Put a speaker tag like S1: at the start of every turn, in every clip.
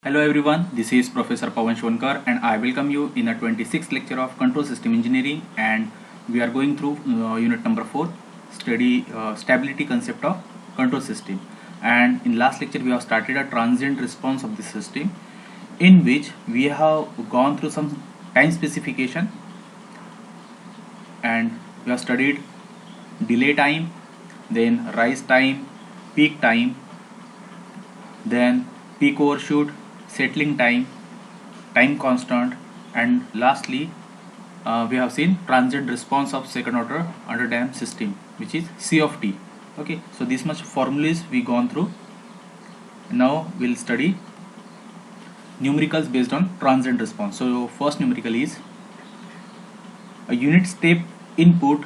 S1: Hello everyone, this is Professor Pawan Shonkar and I welcome you in the 26th lecture of Control System Engineering, and we are going through unit number 4, study stability concept of control system. And in last lecture we have started a transient response of the system, in which we have gone through some time specification and we have studied delay time, then rise time, peak time, then peak overshoot, settling time, time constant, and lastly we have seen transient response of second order under damped system, which is C of t. Okay, so this much formulas we gone through. Now we'll study numericals based on transient response. So first numerical is a unit step input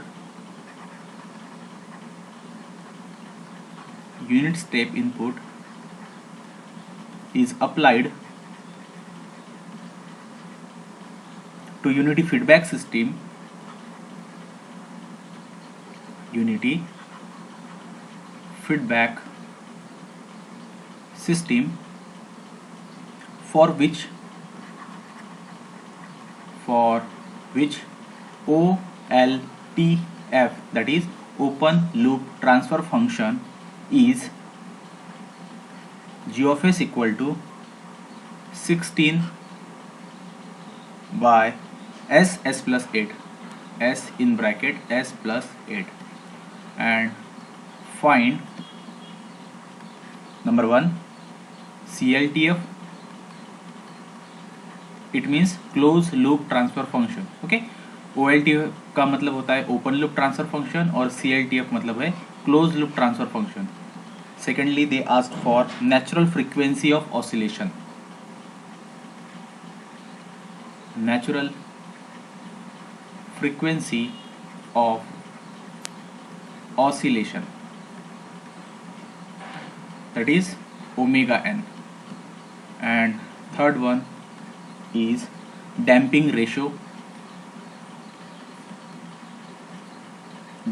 S1: is applied to unity feedback system for which OLTF, that is open loop transfer function, is G of S equal to 16 by S plus 8, S in bracket S plus 8, and find number 1 CLTF, it means closed loop transfer function. Okay, OLTF का मतलब होता है open loop transfer function और CLTF मतलब है close loop transfer function. Secondly, they asked for natural frequency of oscillation. Natural frequency of oscillation, that is omega n. And third one is damping ratio.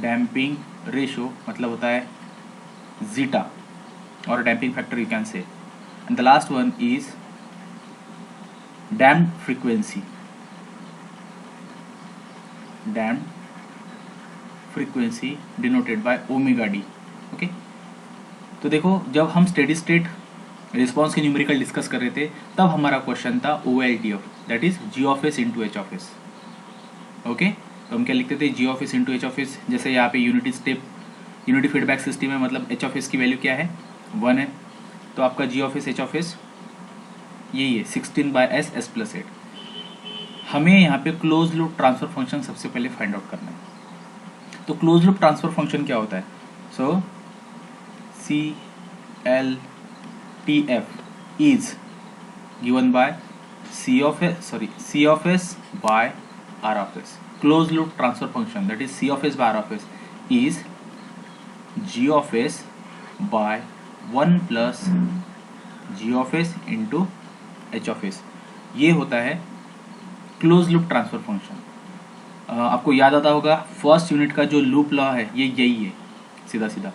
S1: Damping ratio मतलब होता है zeta or damping factor, you can say. And the last one is damped frequency. Damped frequency denoted by omega d. Okay, तो देखो जब हम steady state response के numerical discuss कर रहे थे तब हमारा क्वेश्चन था OLTF, that is G of S into H of S. Okay, तो हम क्या लिखते थे, G of S into H of S. जैसे यहाँ पे यूनिटी फीडबैक सिस्टम है, मतलब H of S की वैल्यू क्या है, 1 है, तो आपका G of S H of S यही है 16 बाय S S प्लस 8. हमें यहाँ पे क्लोज लूप ट्रांसफर फंक्शन सबसे पहले फाइंड आउट करना है. तो क्लोज लूप ट्रांसफर फंक्शन क्या होता है, सो CLTF is given by C of S by R of S. Closed loop transfer function, that is C of S by R of S, is G of S by 1 plus G of S into H of S. ये होता है close loop transfer function. आपको याद आता होगा first unit का जो loop law है ये यही है सीधा सीधा.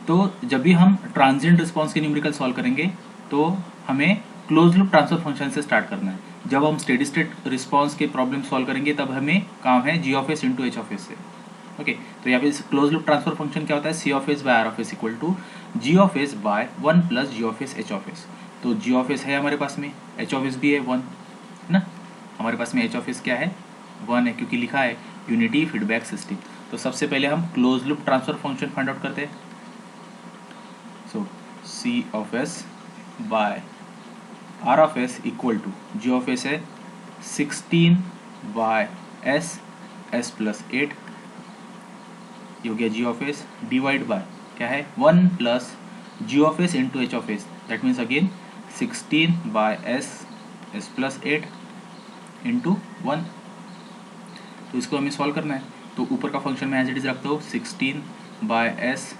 S1: तो जब भी हम ट्रांजिएंट रिस्पॉन्स के न्यूमेरिकल सॉल्व करेंगे तो हमें क्लोज लूप ट्रांसफर फंक्शन से स्टार्ट करना है. जब हम स्टेडी स्टेट रिस्पॉन्स के प्रॉब्लम सॉल्व करेंगे तब हमें काम है G of S into H of S से. ओके, तो यहाँ पे क्लोज लूप ट्रांसफर फंक्शन क्या होता है, C of S by R of S equal to G of S by 1 plus G of S H of S. तो G of S है हमारे पास में, H of S भी है 1 ना, हमारे पास में H of S क्या है, 1 है, क्योंकि लिखा है यूनिटी फीडबैक सिस्टम. तो सबसे पहले हम close loop transfer function find out करते हैं. So C of S by R of S equal to G of S है 16 by S S प्लस 8, ये हो गया G of S, divide by क्या है 1 plus G of S into H of S, that means again 16 by S S plus 8 into 1. तो इसको हमें solve करना है. तो ऊपर का फंक्शन में एज इट इज रखते हो 16 by S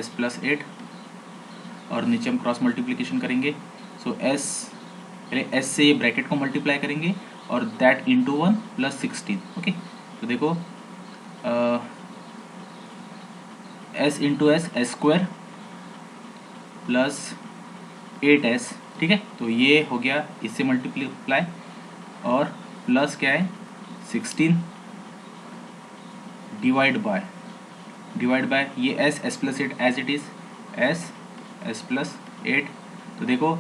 S1: S प्लस 8 और नीचे हम क्रॉस मल्टीप्लिकेशन करेंगे. सो S पहले S से ये ब्रैकेट को मल्टीप्लाई करेंगे और दैट इंटू 1 प्लस 16. ओके, तो देखो S into S S square plus 8S ठीक है, तो ये हो गया, इससे मल्टीप्लाई और प्लस क्या है 16 डिवाइड बाय ये S plus 8 as it is S plus 8। तो देखो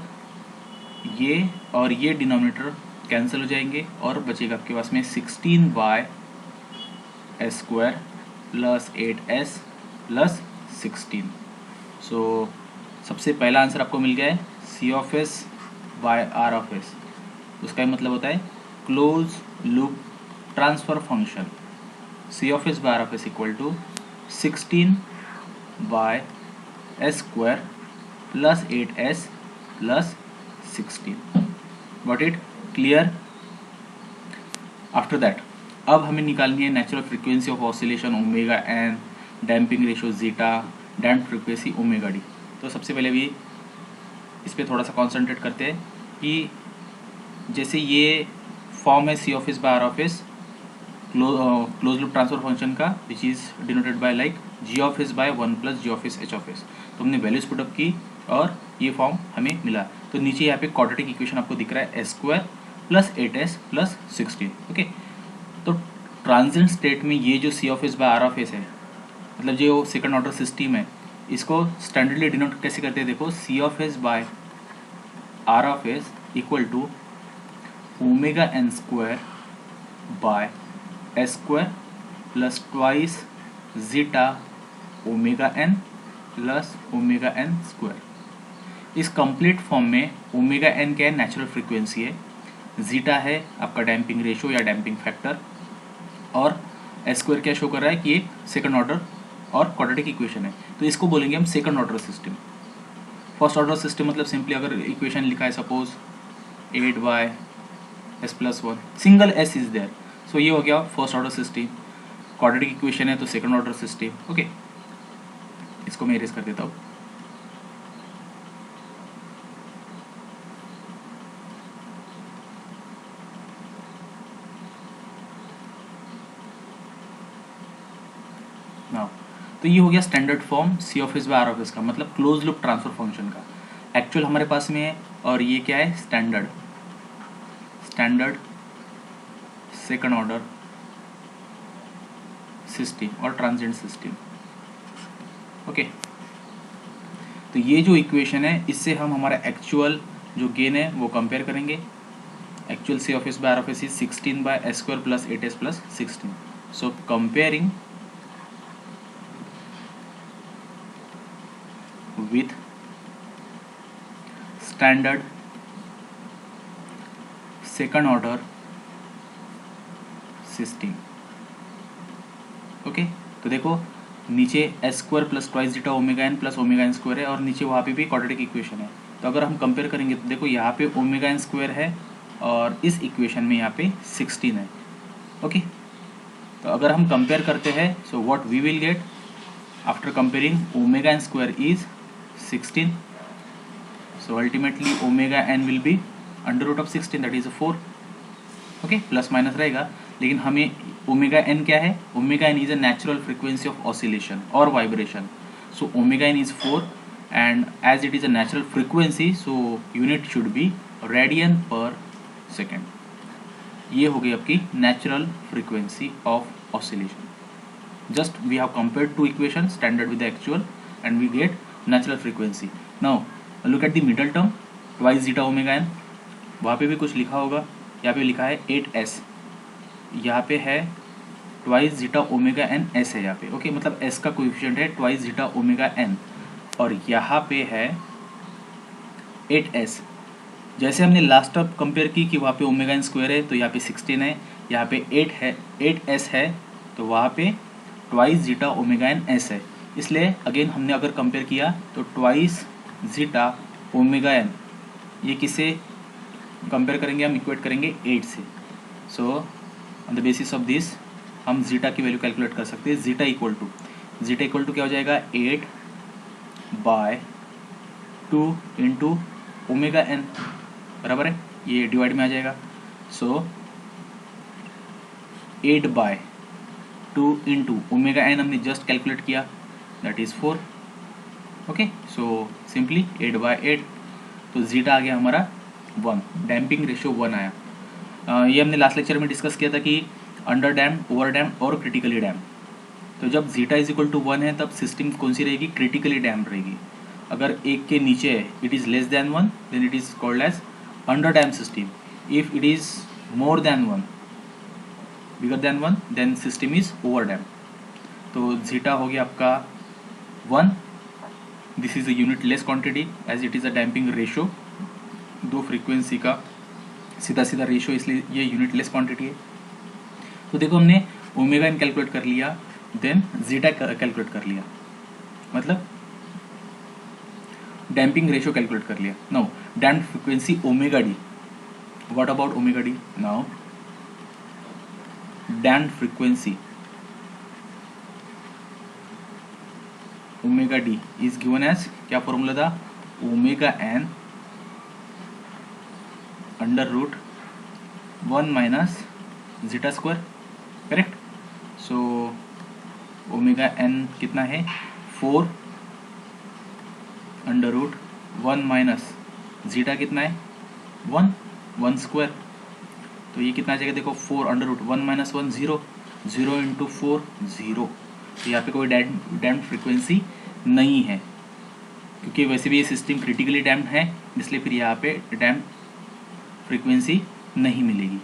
S1: ये और ये डिनोमिनेटर कैंसिल हो जाएंगे और बचेगा आपके पास में 16 by S square plus 8s plus 16। So सबसे पहला आंसर आपको मिल गया है C of S by R of S. उसका मतलब होता है close loop transfer function C of S by R of S equal to 16 by S square plus 8s plus 16। Got it? Clear? After that अब हमें निकालनी है natural frequency of oscillation omega N, damping ratio zeta, damp frequency omega D. तो सबसे पहले भी इस पर थोड़ा सा कॉन्सेंट्रेट करते हैं कि जैसे ये फॉर्म है C of S by R of S close loop transfer function का, which is denoted by like G of S by 1 plus G of S H of S. तो हमने वैल्यूज पुटअप की और ये फॉर्म हमें मिला। तो नीचे यहाँ पे क्वाड्रेटिक इक्वेशन आपको दिख रहा है S square plus 8s plus 16। Okay, तो ट्रांजिएंट स्टेट में ये जो C of S by R of S है, मतलब जो सेकंड ऑर्डर सिस्टम है, इसको स्टैंडर्डली डिनोट कैसे करते हैं? देखो C of S by R of S equal to omega N square by S square plus twice zeta omega N plus omega N square. इस कंप्लीट फॉर्म में ओमेगा एन क्या है? नेचुरल फ्रीक्वेंसी है, zeta है आपका damping ratio या damping factor, और S square क्या शो कर रहा है कि एक सेकंड ऑर्डर और क्वाड्रेटिक इक्वेशन है। तो इसको बोलेंगे हम second order system. First order system मतलब सिंपली अगर इक्वेशन लिखा है suppose 8 by S plus 1, single S is there, so ये हो गया first order system. Quadratic equation है तो सेकंड ऑर्डर सिस्टम। ओके, इसको मैं इरेज कर देता हूँ। तो ये हो गया standard form C of S by R of S का, मतलब क्लोज लूप ट्रांसफर फंक्शन का। एक्चुअल हमारे पास में है, और ये क्या है? स्टैंडर्ड सेकंड ऑर्डर सिस्टम और ट्रांजिएंट सिस्टम। ओके, तो ये जो इक्वेशन है इससे हम हमारा एक्चुअल जो गेन है वो कंपेयर करेंगे। Actual C of S by R of S is 16 by S square plus 8s plus 16। So comparing with standard second order system। Okay, तो देखो नीचे S square plus twice zeta omega N plus omega N square है, और नीचे वहाँ पे भी quadratic equation है। तो अगर हम कंपेयर करेंगे तो देखो यहाँ पे ओमेगा एन स्क्वायर है और इस इक्वेशन में यहाँ पे 16 है। ओके, तो अगर हम कंपेयर करते हैं so what we will get after comparing omega N square is 16, so ultimately omega n will be under root of 16, that is 4। Okay, plus minus रहेगा, लेकिन हमें ओमेगा एन क्या है? Omega N is a natural frequency of oscillation और vibration. So omega N is 4 and as it is a natural frequency so unit should be radian per second. ये हो गई आपकी natural frequency of oscillation. Just we have compared to equation, standard with the actual, and we get natural frequency. Now look at the middle term twice zeta omega N, वहाँ पे भी कुछ लिखा होगा, यहाँ पे लिखा है 8s, यहाँ पे है twice zeta omega N S है यहाँ पे। ओके, मतलब s का कोएफिशिएंट है ट्वाइस जीटा ओमेगा एन, और यहाँ पे है 8s। जैसे हमने लास्ट टर्म कंपेयर की कि वहाँ पे ओमेगा एन स्क्वायर है तो यहाँ पे 16 है, यहाँ पे 8s है, तो वहाँ पे twice zeta omega N S है। इसलिए अगेन हमने अगर कंपेयर किया तो ट्वाइस जीटा ओमेगा एन, ये किसे कंपेयर करेंगे? हम इक्वेट करेंगे 8 से। So on the basis of this हम जीटा की वैल्यू कैलकुलेट कर सकते हैं। जीटा इक्वल टू क्या हो जाएगा? 8 बाय 2 इंटू ओमेगा एन, बराबर है, ये डिवाइड में आ जाएगा। सो 8 बाय 2 इंटू ओमेगा एन हमने जस्ट कैलकुलेट किया, that is 4। okay, so simply 8 by 8 तो जीटा आ गया हमारा 1, डैम्पिंग रेशियो 1 आया। ये हमने लास्ट लेक्चर में डिस्कस किया था कि अंडर डैम, ओवर डैम और क्रिटिकली डैम। तो जब जीटा इज इक्वल टू 1 है तब सिस्टम कौन सी रहेगी, क्रिटिकली डैम रहेगी। अगर 1 के नीचे है, it is less than 1, then it is called as under damp system. If it is more than 1, bigger than 1, then system is over damp. तो जीटा हो गया आपका 1। This is a unitless quantity as it is a damping ratio. दो frequency का सीधा सीधा ratio, इसलिए ये यूनिट लेस क्वांटिटी है। तो देखो हमने ओमेगा एन कैलकुलेट कर लिया, देन जीटा कैलकुलेट कर लिया, मतलब डैम्पिंग रेशियो कैलकुलेट कर लिया। Now damp frequency omega D, what about omega D? Now damp frequency omega D is given as, क्या फॉर्मूला था? Omega N under root 1 minus zeta square, correct? So omega N कितना है? 4 under root 1 minus zeta कितना है? 1 square. तो ये कितना आ जाएगा? देखो 4 अंडर रूट 1 माइनस 1 0, 0 इंटू 4 0। तो यहाँ पे कोई डैम्प फ्रीक्वेंसी नहीं है, क्योंकि वैसे भी ये सिस्टम क्रिटिकली डैम्प है, इसलिए फिर यहाँ पे डैम्प फ्रीक्वेंसी नहीं मिलेगी।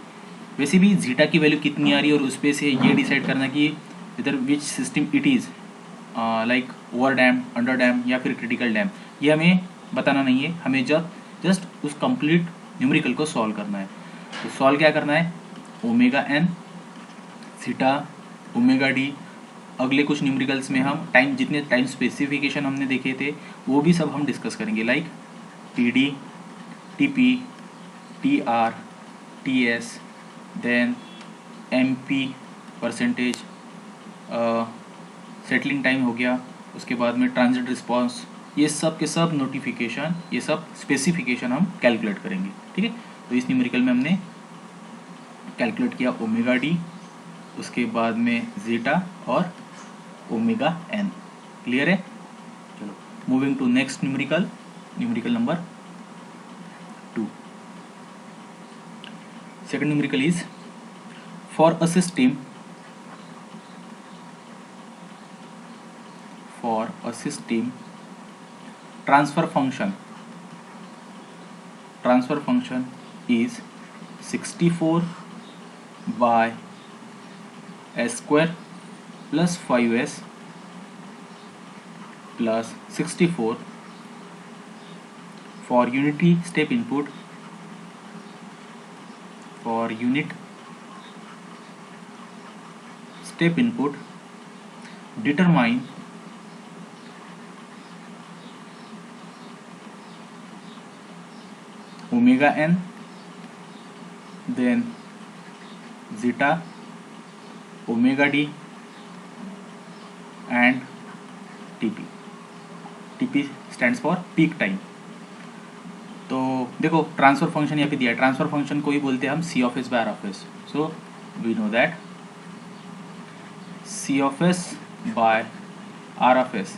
S1: वैसे भी जीटा की वैल्यू कितनी आ रही है और उस पर से ये डिसाइड करना कि इधर which system it is, like over dam, under dam या फिर क्रिटिकल डैम, ये हमें बताना नहीं है। हमें जस्ट उस कंप्लीट न्यूमेरिकल को सॉल्व करना है। तो सॉल्व क्या करना है? Omega N, theta, omega D. अगले कुछ न्यूमेरिकल्स में हम जितने टाइम स्पेसिफिकेशन हमने देखे थे वो भी सब हम डिस्कस करेंगे, like T D, T P, T R, T S, then M P percentage, settling time हो गया, उसके बाद में ट्रांजिट रिस्पॉन्स, ये सब के सब नोटिफिकेशन, ये सब स्पेसिफिकेशन हम कैलकुलेट करेंगे, ठीक है? तो इस न्यूमेरिकल में हमने कैलकुलेट किया ओमेगा डी, उसके बाद में जीटा और ओमेगा एन। क्लियर है? चलो moving to next numerical, numerical number 2। Second numerical is for a system transfer function is 64 by s square plus 5s plus 64 for unit step input, determine omega n, then zeta, omega d and TP. TP stands for peak time. तो देखो transfer function यहाँ पे दिया है, transfer function को ही बोलते हैं हम C of S by R of S. So we know that C of S by R of S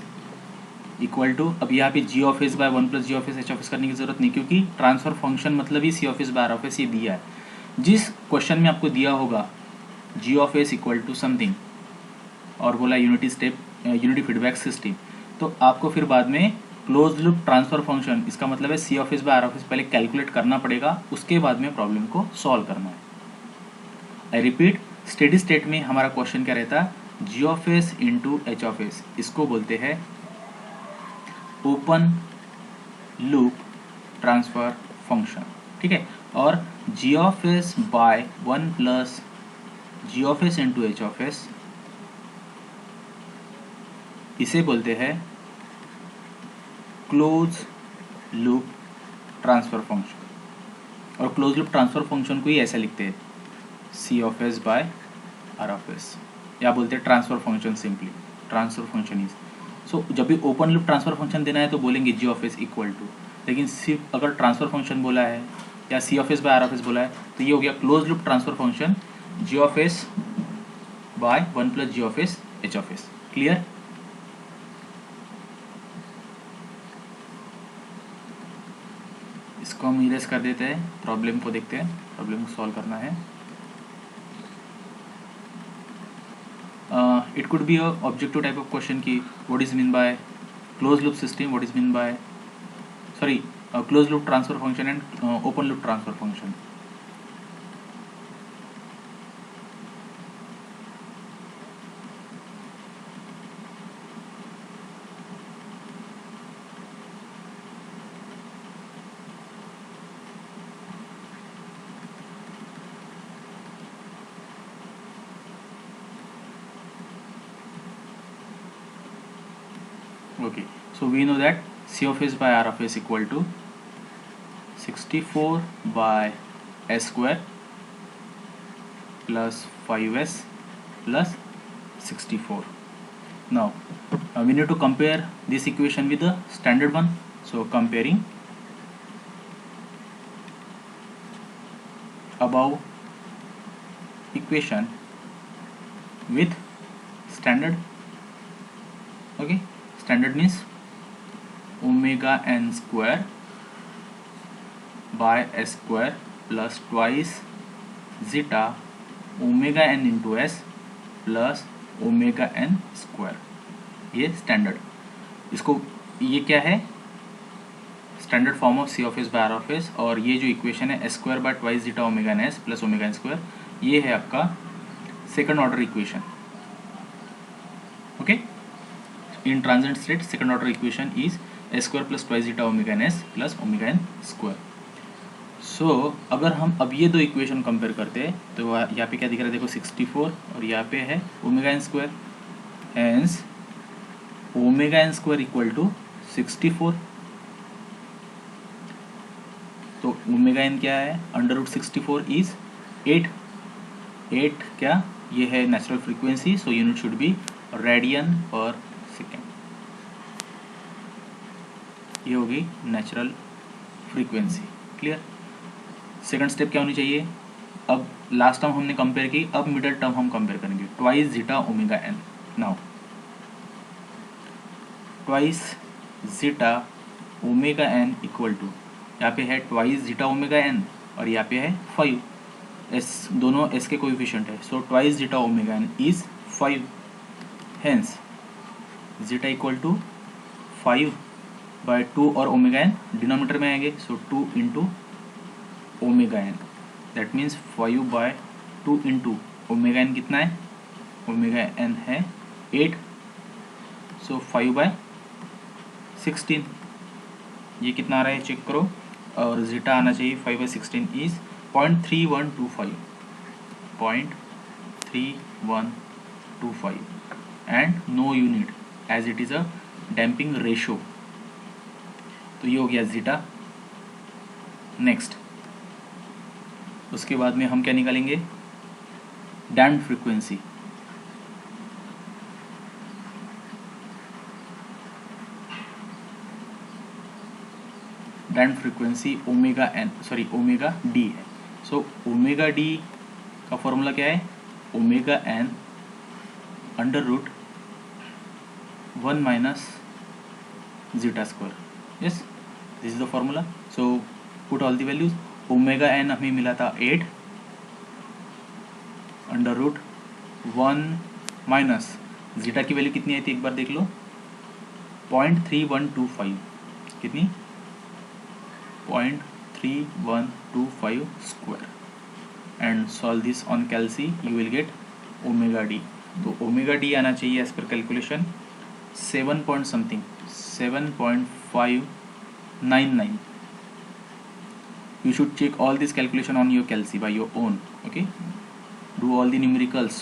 S1: equal to, अब यहाँ पे G of S by 1 plus G of S H of S करने की जरूरत नहीं, क्योंकि transfer function मतलब ही C of S by R of S ये दिया है। जिस क्वेश्चन में आपको दिया होगा G of S equal to something और बोला यूनिटी फीडबैक सिस्टम, तो आपको फिर बाद में क्लोज लूप ट्रांसफर फंक्शन, इसका मतलब है C of S by R of S पहले कैलकुलेट करना पड़ेगा, उसके बाद में प्रॉब्लम को सॉल्व करना है। आई रिपीट, स्टेडी स्टेट में हमारा क्वेश्चन क्या रहता है? G of S into H of S, इसको बोलते हैं ओपन लूप ट्रांसफर फंक्शन, ठीक है? और G of S by 1 plus G of S into H of S, इसे बोलते हैं क्लोज लूप ट्रांसफर फंक्शन। और क्लोज लूप ट्रांसफर फंक्शन को ही ऐसा लिखते हैं C of S by R of S, या बोलते हैं transfer function, simply transfer function is. So जब भी ओपन लूप ट्रांसफर फंक्शन देना है तो बोलेंगे G of S equal to, लेकिन सिर्फ अगर ट्रांसफर फंक्शन बोला है या C of S by R of S बोला है तो ये हो गया close loop transfer function G of S by 1 plus G of S H of S. Clear? इसको हम इरेज कर देते हैं, प्रॉब्लम को देखते हैं, प्रॉब्लम को सॉल्व करना है। It could be a objective type of question की what is mean by close loop system, what is mean by close loop transfer function and open loop transfer function. Okay, so we know that C of S by R of S equal to 64 by S square plus 5S plus 64. Now we need to compare this equation with the standard one. So comparing above equation with standard. Okay, standard means omega n square by s square plus twice zeta omega n into s plus omega n square, ये standard. इसको ये क्या है, standard form of C of S by R of S, और ये जो equation है S square by twice zeta omega N S plus omega N square, ये है आपका second order equation. Okay, in transient state second order equation is S square plus twice zeta omega N S plus omega N square. So अगर हम अब ये दो equation compare करते हैं तो यहाँ पे क्या दिख रहा है, देखो 64 और यहाँ पे है omega N square, hence omega N square equal to 64। तो ओमेगा एन क्या है, अंडर रूट 64 इज 8 क्या, ये है natural frequency, so unit should be radian per second. ये होगी natural frequency. Clear. Second step क्या होनी चाहिए, अब लास्ट टर्म हमने कंपेयर की, अब मिडल टर्म हम कंपेयर करेंगे, twice zeta omega N. Now twice zeta omega N equal to, यहाँ पे है ट्वाइस जीटा ओमेगा एन और यहाँ पे है 5, एस दोनों एस के कोएफिशिएंट है, so twice zeta omega N is 5, hence zeta equal to 5 by 2 और ओमेगा एन डिनोमिनेटर में आएंगे, so 2 into omega N, that means 5 by 2 into omega N कितना है, ओमेगा एन है 8, सो 5 बाय 16, ये कितना आ रहा है चेक करो, और जीटा आना चाहिए 5 by 16 is 0.3125, 0.3125 and no unit as it is a damping ratio, तो ये हो गया जीटा। नेक्स्ट उसके बाद में हम क्या निकालेंगे, damped frequency. Damped frequency omega N omega D है, सो ओमेगा डी का फॉर्मूला क्या है, omega N under root 1 minus zeta square, yes this is the formula. So put all the values, omega N हमें मिला था 8 under root 1 minus zeta की value कितनी आई थी एक बार देख लो, 0.3125, कितनी 0.3125 square, and solve this on calci you will get omega D. तो ओमेगा डी आना चाहिए एज पर calculation 7 point something, 7.599। You should check all this calculation on your calci by your own, okay, do all the numericals।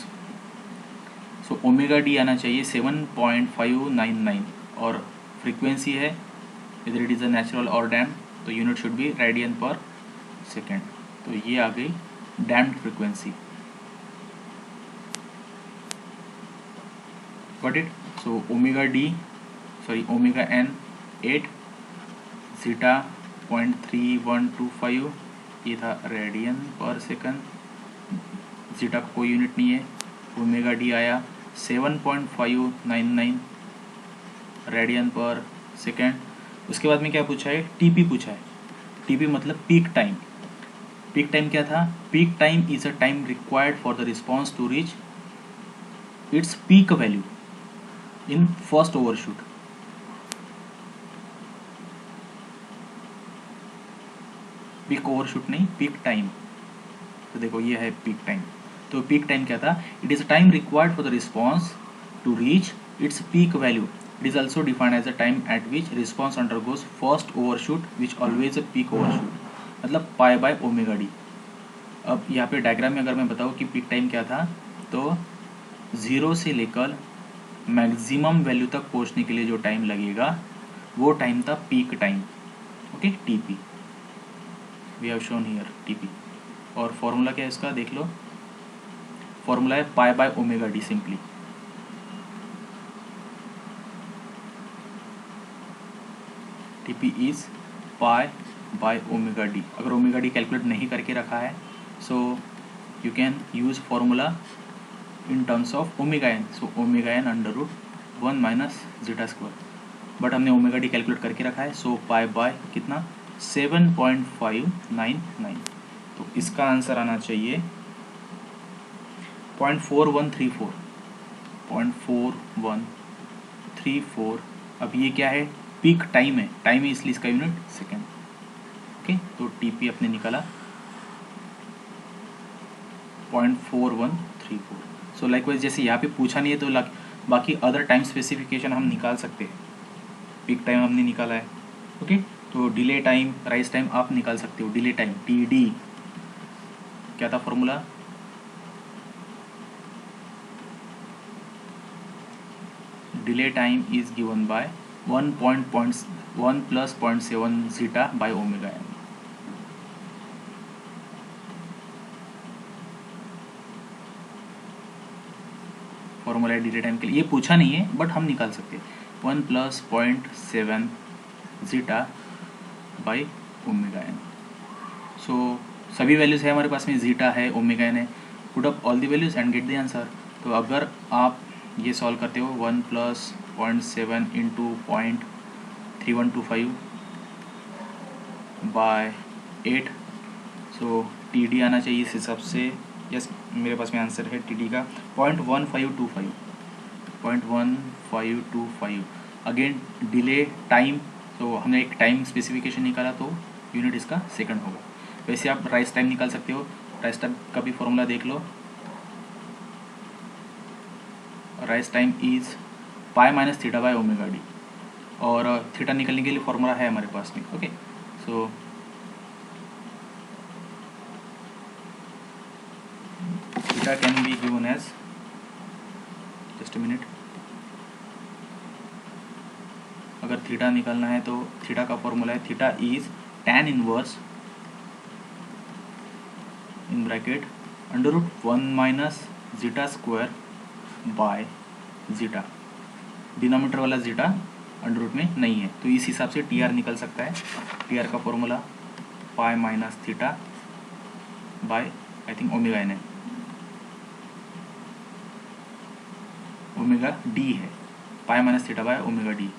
S1: so omega d आना चाहिए 7.599 और frequency है इधर it is a natural और damp, तो unit should be radian per second, तो ये आ गई damped frequency. Got it. So omega N 8, zeta 0.3125, ये था रेडियन पर सेकंड, जीटा का कोई यूनिट नहीं है, ओमेगा डी आया 7.599 रेडियन पर सेकंड। उसके बाद में क्या पूछा है, टीपी पूछा है, टीपी मतलब पीक टाइम। पीक टाइम क्या था? Peak time is a time required for the response to reach its peak value in first overshoot. Peak overshoot नहीं, पीक टाइम। तो देखो ये है पीक टाइम। तो पीक टाइम क्या था? It is a time required for the response to reach its peak value. It is also defined as a time at which response undergoes first overshoot which always a peak overshoot, मतलब पाई by omega D. अब यहाँ पे diagram में अगर मैं बताऊँ कि peak time क्या था, तो 0 से लेकर मैक्सिमम वैल्यू तक पहुँचने के लिए जो टाइम लगेगा वो टाइम था peak time. Okay, TP we have shown here TP. और फॉर्मूला क्या है इसका देख लो, फॉर्मूला है pi by omega D simply. TP is pi by omega D. अगर ओमेगा डी कैलकुलेट नहीं करके रखा है so you can use formula in terms of omega N. So omega N under root 1 minus zeta square, but हमने omega D calculate करके रखा है। सो pi by कितना 7.599। तो इसका आंसर आना चाहिए 0.4134। 0.4134। अब ये क्या है? पीक टाइम है, टाइम है इसलिए इसका यूनिट सेकेंड। ओके, तो टीपी अपने निकाला 0.4134। सो लाइकवाइज जैसे यहाँ पे पूछा नहीं है तो बाकी अदर टाइम स्पेसिफिकेशन हम निकाल सकते हैं। पीक टाइम हमने निकाला है। ओके, तो डिले टाइम, राइज टाइम आप निकाल सकते हो। डिले टाइम टी डी क्या था formula? Delay time is given by 1 plus 0.7 zeta by omega n। Formula है डिले टाइम के लिए, ये पूछा नहीं है बट हम निकाल सकते हैं। 1 plus 0.7 zeta by omega N. So सभी वैल्यूज है हमारे पास में, जीटा है, ओमेगा एन है। Put up all the values and get the answer. तो अगर आप ये सॉल्व करते हो 1 plus 0.7 into 0.3125 bye 8, so T D आना चाहिए इस हिसाब से। यस, मेरे पास में आंसर है टी डी का 0.1525। 0.1525 अगेन डिले टाइम। तो हमने एक टाइम स्पेसिफिकेशन निकाला तो यूनिट इसका सेकंड होगा। वैसे आप राइस टाइम निकाल सकते हो। राइस टाइम का भी फॉर्मूला देख लो। Rise time is pi minus theta by omega D, और थीटा निकलने के लिए फॉर्मूला है हमारे पास में। Okay, so theta can be given as, just a minute, अगर थीटा निकालना है तो थीटा का फॉर्मूला है theta is tan inverse in bracket under root 1 minus zeta square by zeta. Denominator वाला जीटा अंडर रूट में नहीं है तो इस हिसाब से टी आर निकल सकता है। टी आर का formula pi minus theta by I think omega N है, ओमेगा डी है, pi minus theta by omega D,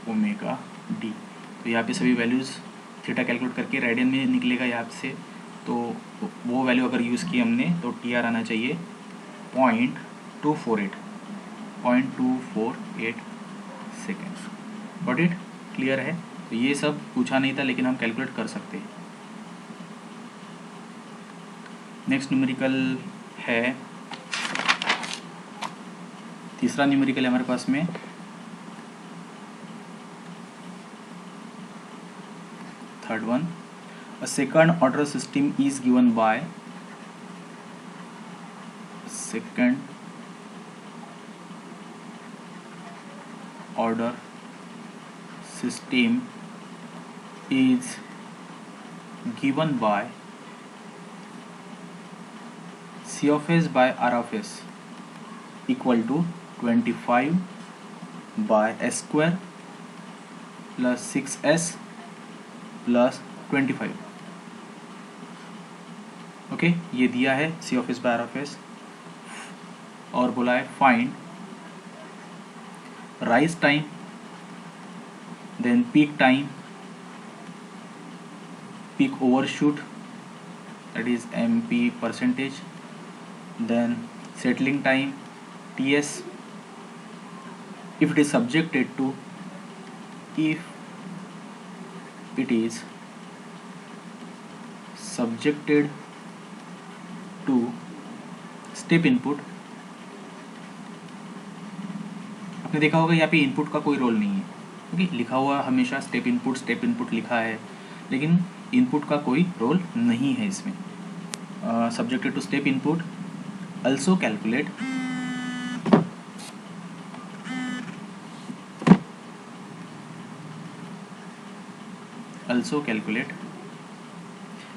S1: omega D. तो यहाँ पे सभी वैल्यूज़ थीटा कैलकुलेट करके रेडियन में निकलेगा यहाँ से। तो वो वैल्यू अगर यूज़ की हमने तो टी आर आना चाहिए 0.248 सेकेंड। Got it? क्लियर है? तो ये सब पूछा नहीं था लेकिन हम कैलकुलेट कर सकते हैं। नेक्स्ट न्यूमेरिकल है, तीसरा न्यूमेरिकल है हमारे पास में। Third one, a second order system is given by second order system is given by C of S by R of S equal to 25 by S square plus 6S plus 25। Okay, ये दिया है C of S by R of S और बोला है find rise time then peak time, peak overshoot, that is MP percentage, then settling time, TS, if it is subjected to step input. आपने देखा होगा यहाँ पे इनपुट का कोई रोल नहीं है, क्योंकि लिखा हुआ हमेशा स्टेप इनपुट लिखा है, लेकिन इनपुट का कोई रोल नहीं है इसमें। Subjected to step input, also calculate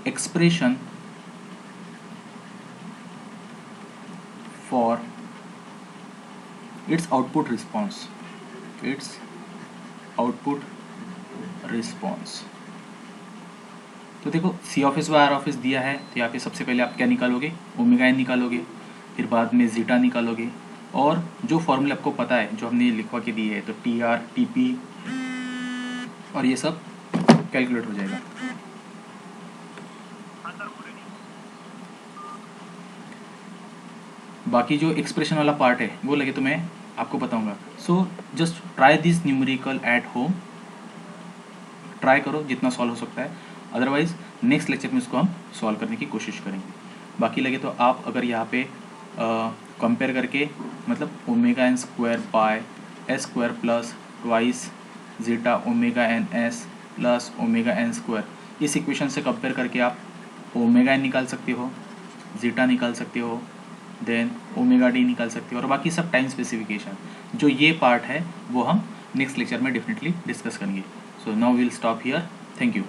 S1: expression for its output response, तो देखो C of S by R of S दिया है, तो यहाँ पे सबसे पहले आप क्या निकालोगे, ओमेगा एन निकालोगे, फिर बाद में जीटा निकालोगे, और जो फॉर्मूले आपको पता है जो हमने लिखवा के दिए है, तो टी आर टी पी और ये सब कैलकुलेट हो जाएगा। बाकी जो एक्सप्रेशन वाला पार्ट है वो लगे तो मैं आपको बताऊंगा। So just try this numerical at home, try करो जितना सॉल्व हो सकता है, अदरवाइज नेक्स्ट लेक्चर में इसको हम सॉल्व करने की कोशिश करेंगे। बाकी लगे तो आप अगर यहाँ पे कंपेयर करके, मतलब omega N square by S square plus twice zeta omega N S plus omega N square, इस इक्वेशन से कंपेयर करके आप ओमेगा एन निकाल सकते हो, जीटा निकाल सकते हो, देन ओमेगा डी निकाल सकते हो, और बाकी सब टाइम स्पेसिफिकेशन जो ये पार्ट है वो हम नेक्स्ट लेक्चर में डेफिनेटली डिस्कस करेंगे। So now will stop here, thank you.